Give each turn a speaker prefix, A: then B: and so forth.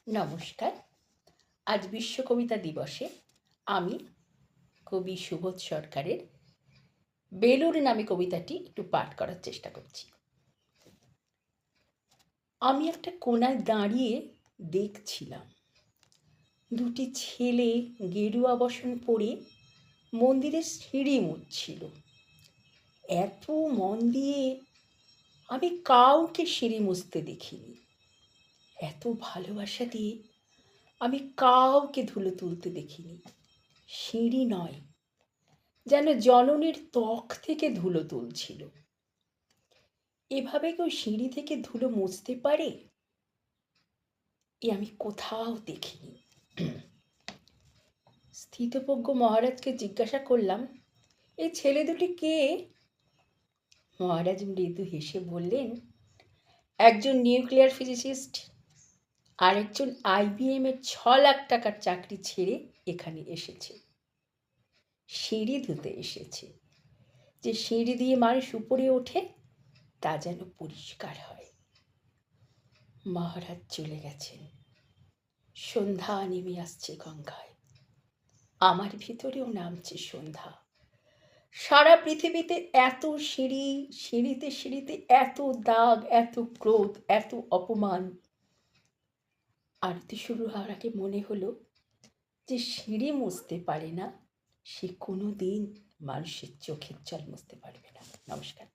A: নমস্কার। আজ বিশ্ব কবিতা দিবসে আমি কবি সুবোধ সরকারের বেলুড় নামে কবিতাটি একটু পাঠ করার চেষ্টা করছি। আমি একটা কোণায় দাঁড়িয়ে দেখছিলাম দুটি ছেলে গেরুয়া বসন পরে মন্দিরের সিঁড়ি মুছছিল। এত মন দিয়ে আমি কাউকে সিঁড়ি মুছতে দেখিনি। এত ভালোবাসা দিয়ে আমি কাউকে ধুলো তুলতে দেখিনি। সিঁড়ি নয়, যেন জননীর ত্বক থেকে ধুলো তুলছিল। এভাবে কেউ সিঁড়ি থেকে ধুলো মুছতে পারে এ আমি কোথাও দেখিনি। স্থিতপ্রজ্ঞ মহারাজকে জিজ্ঞাসা করলাম, এই ছেলে দুটি কে? মহারাজ মৃদু হেসে বললেন, একজন নিউক্লিয়ার ফিজিসিস্ট, আরেকজন IBM এর 6 লাখ টাকার চাকরি ছেড়ে এখানে এসেছে। সিঁড়ি ধুতে এসেছে। যে সিঁড়ি দিয়ে মানুষ উপরে ওঠে তা যেন পরিষ্কার হয়। মহারাজ চলে গেছেন। সন্ধ্যা নেমে আসছে গঙ্গায়। আমার ভিতরেও নামছে সন্ধ্যা। সারা পৃথিবীতে এত সিঁড়ি, সিঁড়িতে সিঁড়িতে এত দাগ, এত ক্রোধ, এত অপমান। আরতি শুরু হওয়ার আগে মনে হলো যে সিঁড়ি মুছতে পারে না সে কোনো দিন মানুষের চোখের জল মুছতে পারবে না। নমস্কার।